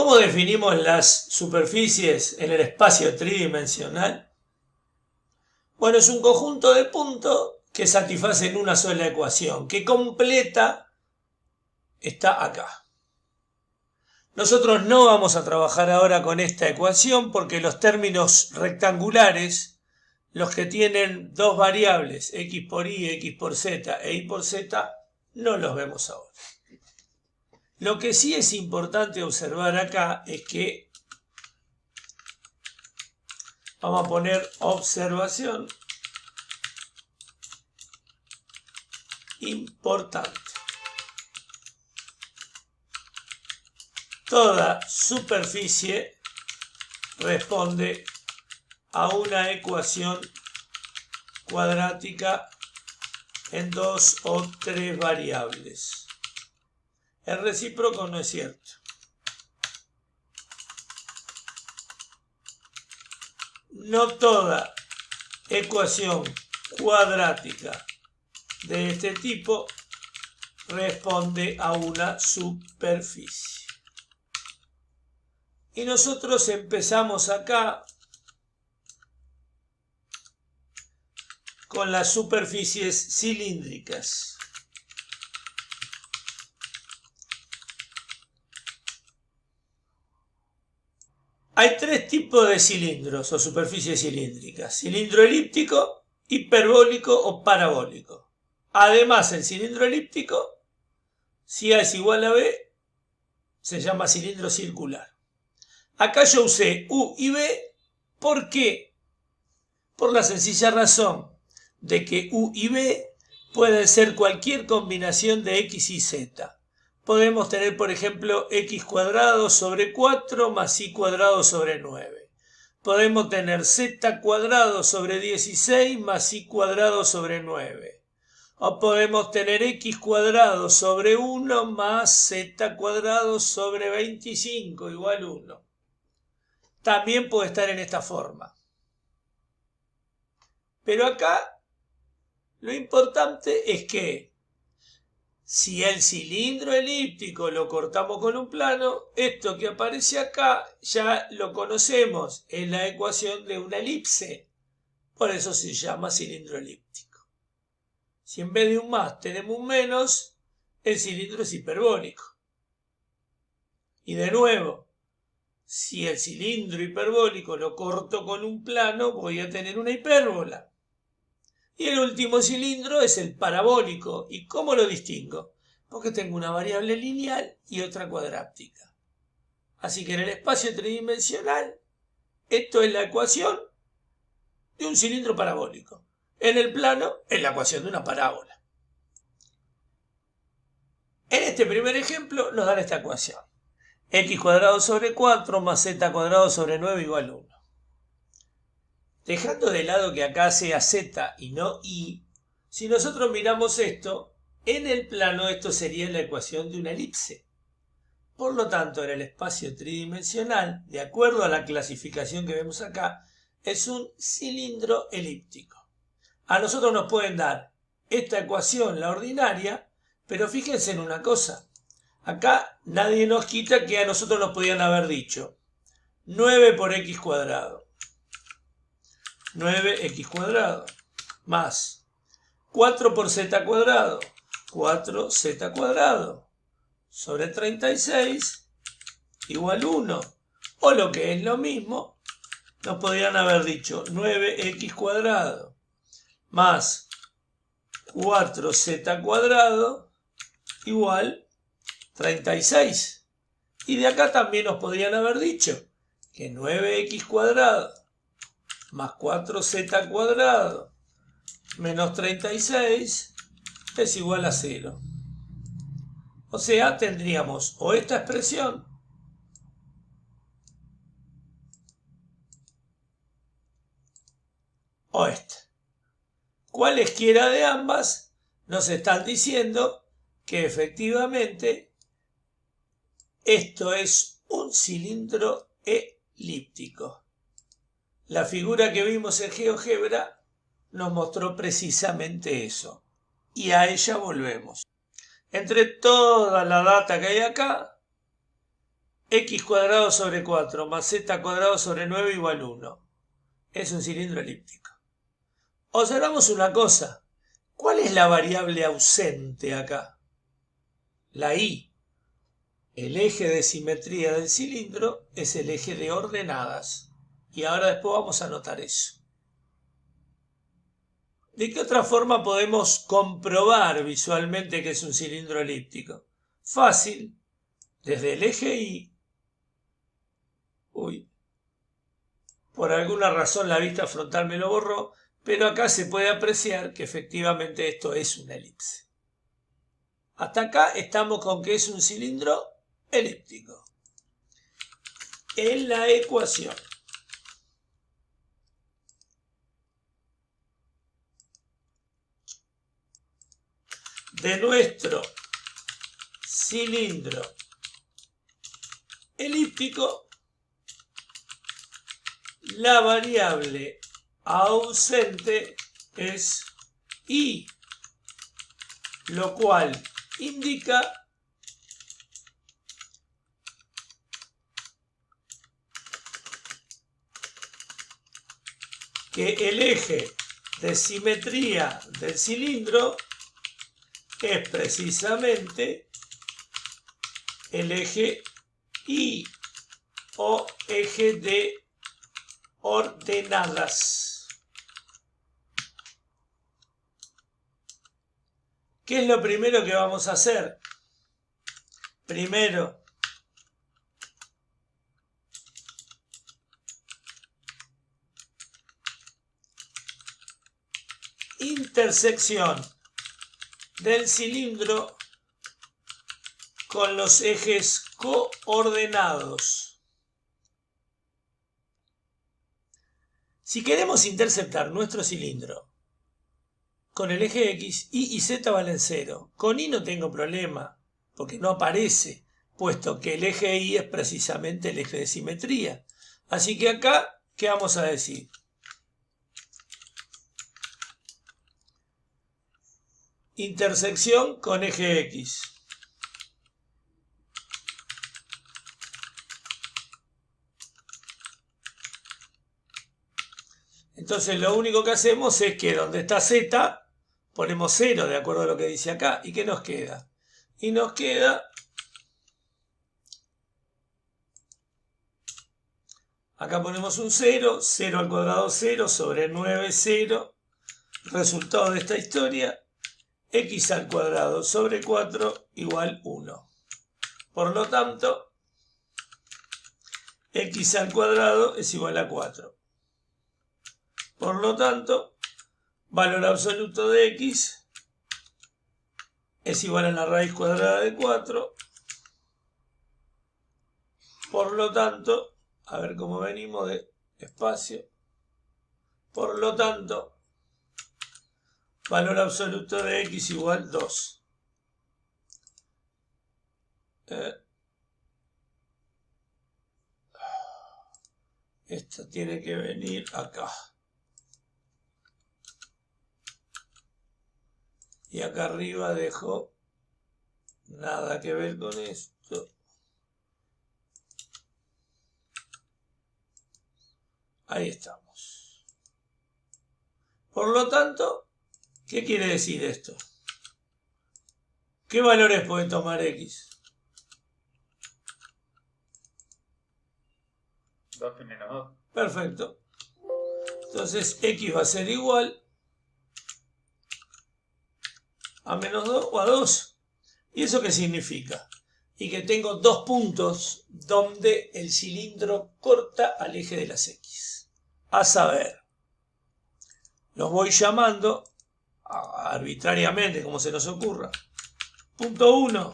¿Cómo definimos las superficies en el espacio tridimensional? Bueno, es un conjunto de puntos que satisfacen una sola ecuación, que completa está acá. Nosotros no vamos a trabajar ahora con esta ecuación porque los términos rectangulares, los que tienen dos variables, x por y, x por z e y por z, no los vemos ahora. Lo que sí es importante observar acá es que vamos a poner observación importante. Toda superficie responde a una ecuación cuadrática en dos o tres variables. El recíproco no es cierto. No toda ecuación cuadrática de este tipo responde a una superficie. Y nosotros empezamos acá con las superficies cilíndricas. Hay tres tipos de cilindros o superficies cilíndricas: cilindro elíptico, hiperbólico o parabólico. Además, el cilindro elíptico, si A es igual a B, se llama cilindro circular. Acá yo usé U y B, ¿por qué? Por la sencilla razón de que U y B pueden ser cualquier combinación de X y Z. Podemos tener, por ejemplo, x cuadrado sobre 4 más y cuadrado sobre 9. Podemos tener z cuadrado sobre 16 más y cuadrado sobre 9. O podemos tener x cuadrado sobre 1 más z cuadrado sobre 25 igual 1. También puede estar en esta forma. Pero acá lo importante es que si el cilindro elíptico lo cortamos con un plano, esto que aparece acá ya lo conocemos, es la ecuación de una elipse. Por eso se llama cilindro elíptico. Si en vez de un más tenemos un menos, el cilindro es hiperbólico. Y de nuevo, si el cilindro hiperbólico lo corto con un plano, voy a tener una hipérbola. Y el último cilindro es el parabólico. ¿Y cómo lo distingo? Porque tengo una variable lineal y otra cuadráptica. Así que en el espacio tridimensional, esto es la ecuación de un cilindro parabólico. En el plano, es la ecuación de una parábola. En este primer ejemplo nos dan esta ecuación. X cuadrado sobre 4 más z cuadrado sobre 9 igual 1. Dejando de lado que acá sea z y no y, si nosotros miramos esto, en el plano esto sería la ecuación de una elipse. Por lo tanto, en el espacio tridimensional, de acuerdo a la clasificación que vemos acá, es un cilindro elíptico. A nosotros nos pueden dar esta ecuación, la ordinaria, pero fíjense en una cosa. Acá nadie nos quita que a nosotros nos podían haber dicho 9 por x cuadrado. 9x cuadrado más 4 por z cuadrado, 4z cuadrado sobre 36 igual 1. O lo que es lo mismo, nos podrían haber dicho 9x cuadrado más 4z cuadrado igual 36. Y de acá también nos podrían haber dicho que 9x cuadrado más 4z cuadrado menos 36 es igual a 0. O sea, tendríamos o esta expresión o esta. Cualesquiera de ambas nos están diciendo que efectivamente esto es un cilindro elíptico. La figura que vimos en GeoGebra nos mostró precisamente eso. Y a ella volvemos. Entre toda la data que hay acá, x cuadrado sobre 4 más z cuadrado sobre 9 igual 1. Es un cilindro elíptico. Observamos una cosa. ¿Cuál es la variable ausente acá? La y. El eje de simetría del cilindro es el eje de ordenadas. Y ahora después vamos a anotar eso. ¿De qué otra forma podemos comprobar visualmente que es un cilindro elíptico? Fácil. Desde el eje y... por alguna razón la vista frontal me lo borró, pero acá se puede apreciar que efectivamente esto es una elipse. Hasta acá estamos con que es un cilindro elíptico. En la ecuación de nuestro cilindro elíptico, la variable ausente es y, lo cual indica que el eje de simetría del cilindro es precisamente el eje y o eje de ordenadas. ¿Qué es lo primero que vamos a hacer? Primero, intersección del cilindro con los ejes coordenados. Si queremos interceptar nuestro cilindro con el eje X, Y y Z valen 0. Con Y no tengo problema, porque no aparece, puesto que el eje Y es precisamente el eje de simetría. Así que acá, ¿qué vamos a decir? Intersección con eje X. Entonces lo único que hacemos es que donde está Z, ponemos 0 de acuerdo a lo que dice acá. ¿Y qué nos queda? Y nos queda... acá ponemos un 0, 0 al cuadrado 0 sobre 9, 0. Resultado de esta historia, x al cuadrado sobre 4 igual 1. Por lo tanto, x al cuadrado es igual a 4. Por lo tanto, valor absoluto de x es igual a la raíz cuadrada de 4. Por lo tanto, a ver cómo venimos de espacio. Por lo tanto, valor absoluto de x igual 2. Esto tiene que venir acá. Y acá arriba dejo nada que ver con esto. Ahí estamos. Por lo tanto, ¿qué quiere decir esto? ¿Qué valores puede tomar x? 2 y menos 2. Perfecto. Entonces x va a ser igual a menos 2 o a 2. ¿Y eso qué significa? Y que tengo dos puntos donde el cilindro corta al eje de las x. A saber, los voy llamando arbitrariamente, como se nos ocurra. Punto 1,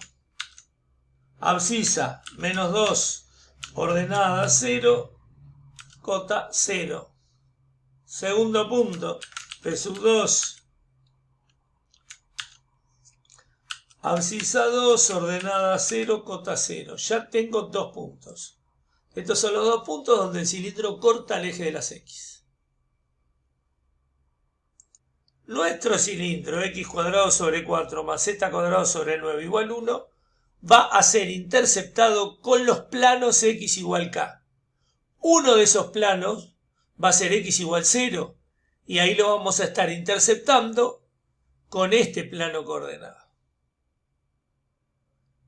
abscisa menos 2, ordenada 0, cota 0. Segundo punto, P sub 2, abscisa 2, ordenada 0, cota 0. Ya tengo dos puntos. Estos son los dos puntos donde el cilindro corta el eje de las x. Nuestro cilindro x cuadrado sobre 4 más z cuadrado sobre 9 igual 1 va a ser interceptado con los planos x igual k. Uno de esos planos va a ser x igual 0 y ahí lo vamos a estar interceptando con este plano coordenado.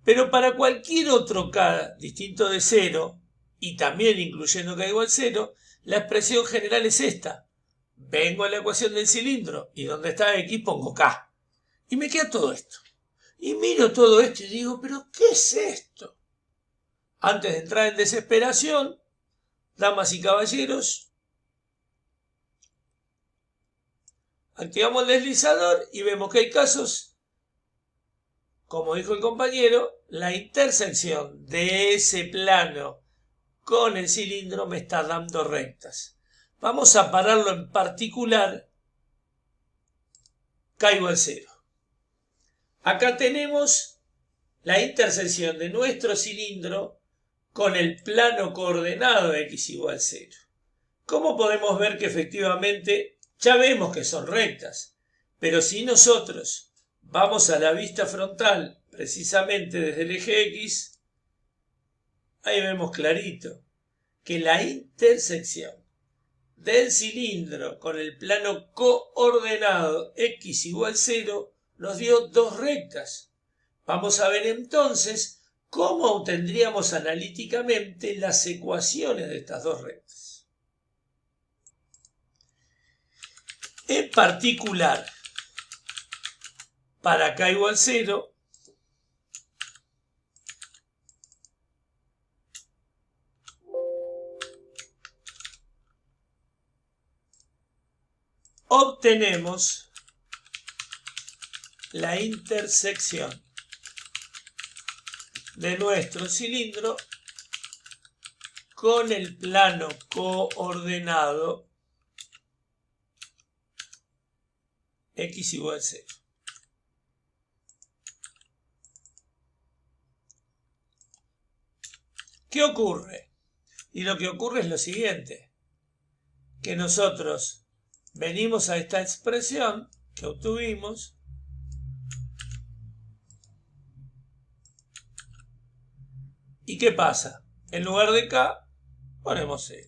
Pero para cualquier otro k distinto de 0, y también incluyendo k igual 0, la expresión general es esta. Vengo a la ecuación del cilindro y donde está x pongo k. Y me queda todo esto. Y miro todo esto y digo, ¿pero qué es esto? Antes de entrar en desesperación, damas y caballeros, activamos el deslizador y vemos que hay casos, como dijo el compañero, la intersección de ese plano con el cilindro me está dando rectas. Vamos a pararlo en particular k igual 0. Acá tenemos la intersección de nuestro cilindro con el plano coordenado x igual 0. ¿Cómo podemos ver que efectivamente ya vemos que son rectas? Pero si nosotros vamos a la vista frontal, precisamente desde el eje x, ahí vemos clarito que la intersección del cilindro con el plano coordenado x igual 0 nos dio dos rectas. Vamos a ver entonces cómo obtendríamos analíticamente las ecuaciones de estas dos rectas. En particular, para k igual 0, obtenemos la intersección de nuestro cilindro con el plano coordenado x igual 0. ¿Qué ocurre? Y lo que ocurre es lo siguiente, que nosotros venimos a esta expresión que obtuvimos y ¿qué pasa? En lugar de k ponemos 0.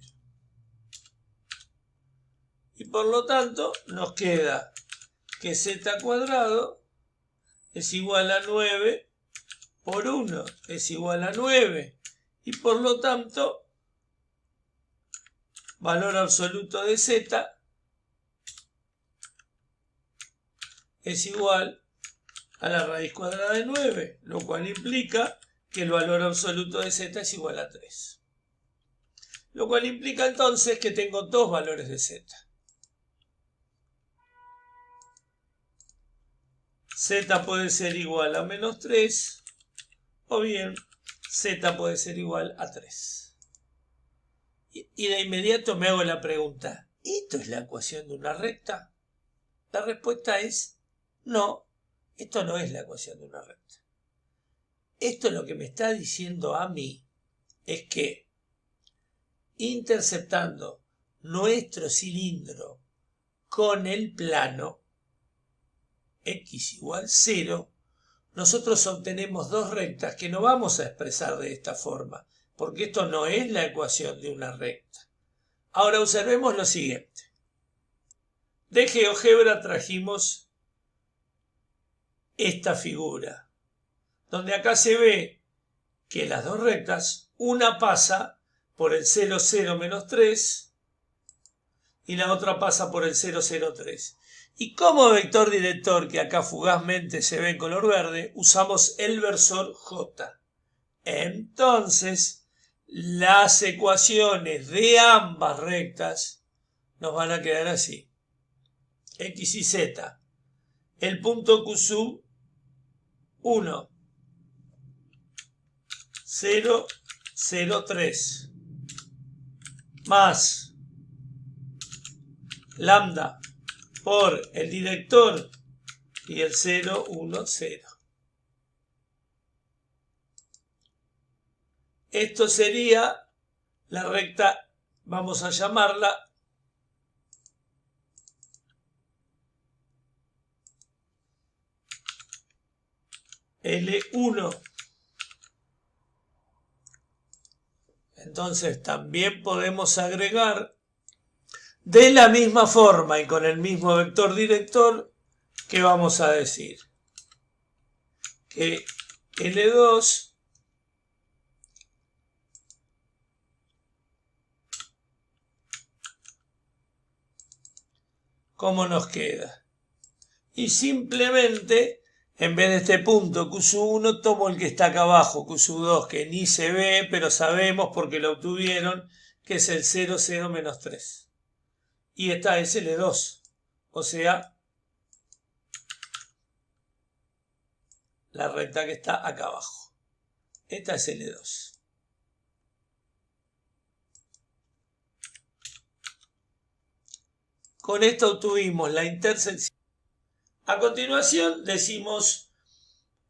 Y por lo tanto nos queda que z cuadrado es igual a 9 por 1 es igual a 9. Y por lo tanto, valor absoluto de z es igual a la raíz cuadrada de 9, lo cual implica que el valor absoluto de z es igual a 3. Lo cual implica entonces que tengo dos valores de z. Z puede ser igual a menos 3 o bien z puede ser igual a 3. Y de inmediato me hago la pregunta, ¿esto es la ecuación de una recta? La respuesta es no, esto no es la ecuación de una recta. Esto lo que me está diciendo a mí es que interceptando nuestro cilindro con el plano x igual 0, nosotros obtenemos dos rectas que no vamos a expresar de esta forma, porque esto no es la ecuación de una recta. Ahora observemos lo siguiente. De GeoGebra trajimos esta figura, donde acá se ve que las dos rectas, una pasa por el 0, 0, menos 3 y la otra pasa por el 0, 0, 3. Y como vector director, que acá fugazmente se ve en color verde, usamos el versor J. Entonces, las ecuaciones de ambas rectas nos van a quedar así. X y Z. El punto Q sub 1. 0, 0, 3. Más lambda por el director y el 0, 1, 0. Esto sería la recta, vamos a llamarla L1 Entonces también podemos agregar de la misma forma y con el mismo vector director que vamos a decir que L2 ¿cómo nos queda? Y simplemente, en vez de este punto Q1, tomo el que está acá abajo, Q2, que ni se ve, pero sabemos porque lo obtuvieron, que es el 0, 0, menos 3. Y esta es L2, o sea, la recta que está acá abajo. Esta es L2. Con esto obtuvimos la intersección. A continuación decimos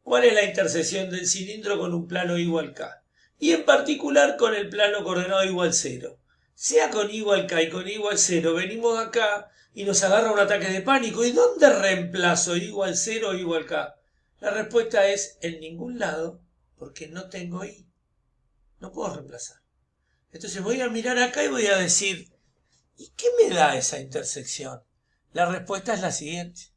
cuál es la intersección del cilindro con un plano igual K. Y en particular con el plano coordenado igual 0. Sea con igual K y con igual 0, venimos acá y nos agarra un ataque de pánico. ¿Y dónde reemplazo igual 0 o igual K? La respuesta es en ningún lado, porque no tengo I. No puedo reemplazar. Entonces voy a mirar acá y voy a decir, ¿y qué me da esa intersección? La respuesta es la siguiente.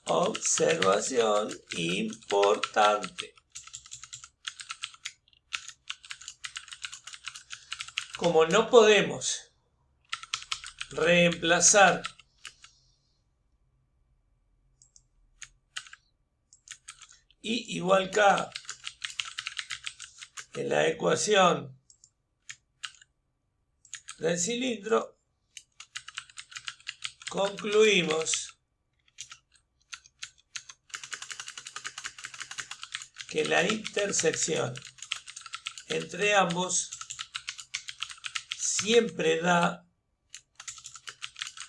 Observación importante. Como no podemos reemplazar I igual K en la ecuación del cilindro, concluimos que la intersección entre ambos siempre da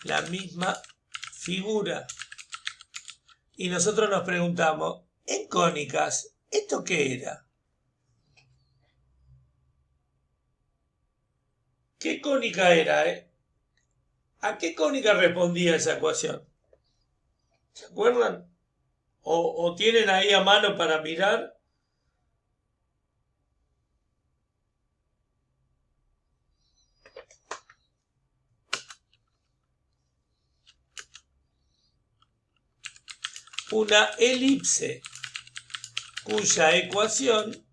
la misma figura. Y nosotros nos preguntamos, en cónicas, ¿esto qué era? ¿Qué cónica era, ¿A qué cónica respondía esa ecuación? ¿Se acuerdan? ¿O tienen ahí a mano para mirar? Una elipse cuya ecuación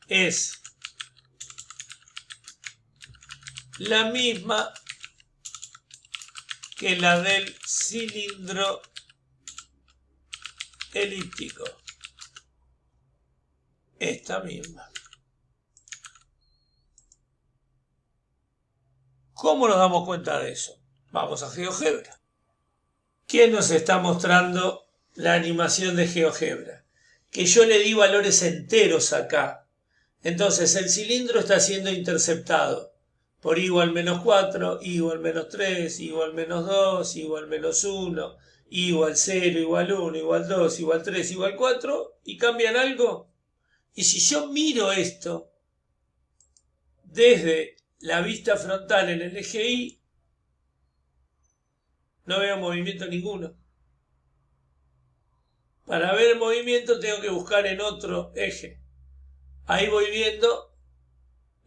es la misma que la del cilindro elíptico. Esta misma. ¿Cómo nos damos cuenta de eso? Vamos a GeoGebra. ¿Quién nos está mostrando la animación de GeoGebra? Que yo le di valores enteros acá. Entonces el cilindro está siendo interceptado por igual menos 4, igual menos 3, igual menos 2, igual menos 1, igual 0, igual 1, igual 2, igual 3, igual 4, ¿y cambian algo? Y si yo miro esto desde la vista frontal en el eje Y, no veo movimiento ninguno. Para ver el movimiento tengo que buscar en otro eje. Ahí voy viendo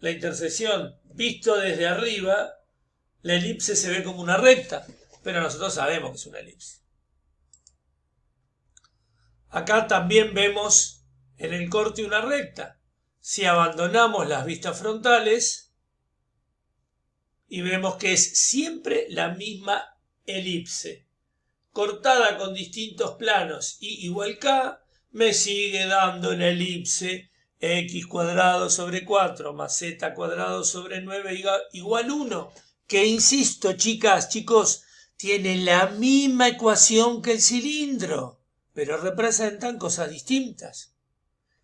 la intersección. Visto desde arriba, la elipse se ve como una recta, pero nosotros sabemos que es una elipse. Acá también vemos en el corte una recta. Si abandonamos las vistas frontales y vemos que es siempre la misma elipse, cortada con distintos planos y igual K, me sigue dando la elipse x cuadrado sobre 4 más z cuadrado sobre 9 igual 1, que insisto, chicas, chicos, tiene la misma ecuación que el cilindro, pero representan cosas distintas.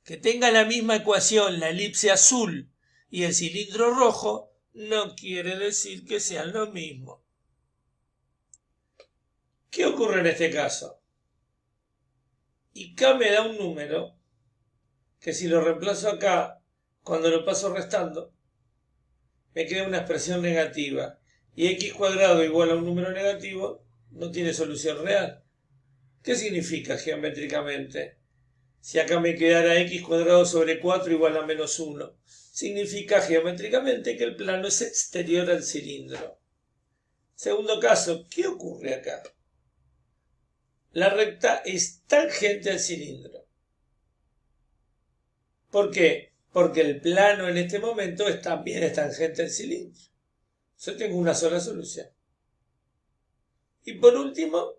Que tenga la misma ecuación la elipse azul y el cilindro rojo no quiere decir que sean lo mismo. ¿Qué ocurre en este caso? Y K me da un número que si lo reemplazo acá, cuando lo paso restando, me queda una expresión negativa. Y x cuadrado igual a un número negativo no tiene solución real. ¿Qué significa geométricamente? Si acá me quedara x cuadrado sobre 4 igual a menos 1, significa geométricamente que el plano es exterior al cilindro. Segundo caso, ¿qué ocurre acá? La recta es tangente al cilindro. ¿Por qué? Porque el plano en este momento también es tangente al cilindro. Yo tengo una sola solución. Y por último,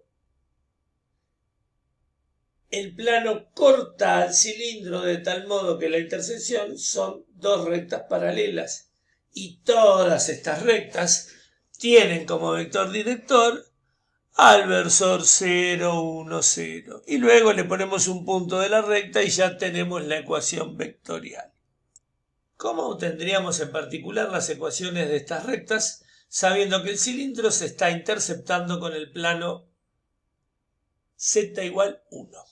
el plano corta al cilindro de tal modo que la intersección son dos rectas paralelas. Y todas estas rectas tienen como vector director al versor 0, 1, 0. Y luego le ponemos un punto de la recta y ya tenemos la ecuación vectorial. ¿Cómo obtendríamos en particular las ecuaciones de estas rectas, sabiendo que el cilindro se está interceptando con el plano z igual 1?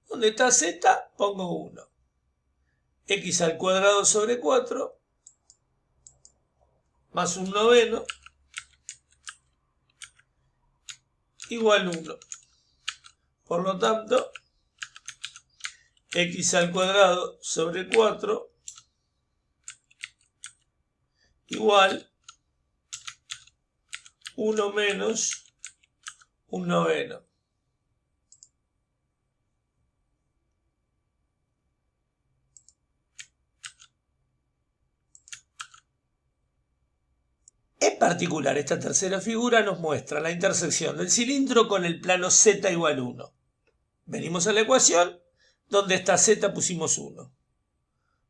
¿Dónde está z? Pongo 1. X al cuadrado sobre 4 más un noveno igual 1. Por lo tanto, x al cuadrado sobre 4 igual 1 menos un noveno. En particular, esta tercera figura nos muestra la intersección del cilindro con el plano z igual 1. Venimos a la ecuación, donde está z pusimos 1.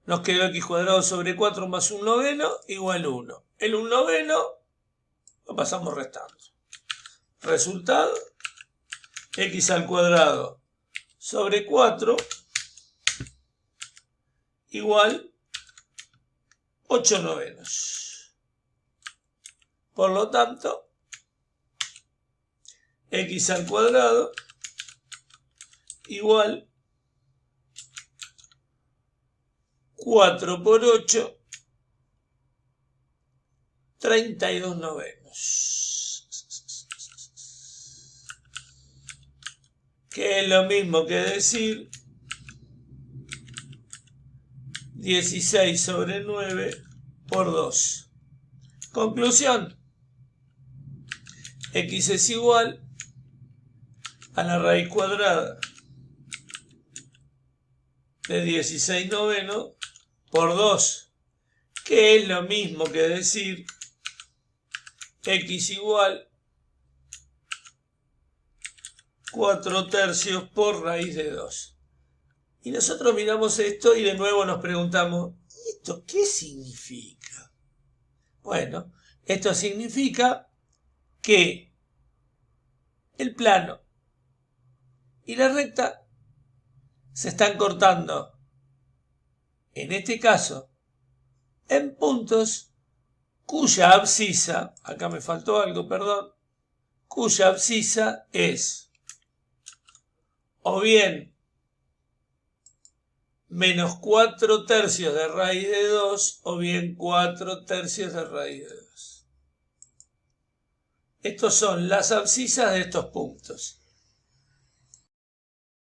Nos quedó x cuadrado sobre 4 más un noveno igual 1. El 1 noveno lo pasamos restando. Resultado, x al cuadrado sobre 4 igual 8 novenos. Por lo tanto, x al cuadrado igual 4 por 8, 32 novenos. Que es lo mismo que decir 16 sobre 9 por 2. Conclusión. X es igual a la raíz cuadrada de 16 novenos por 2, que es lo mismo que decir x igual 4 tercios por raíz de 2. Y nosotros miramos esto y de nuevo nos preguntamos, ¿esto qué significa? Bueno, esto significa que el plano y la recta se están cortando, en este caso, en puntos cuya abscisa, acá me faltó algo, perdón, cuya abscisa es o bien menos 4 tercios de raíz de 2 o bien 4 tercios de raíz de 2. Estos son las abscisas de estos puntos.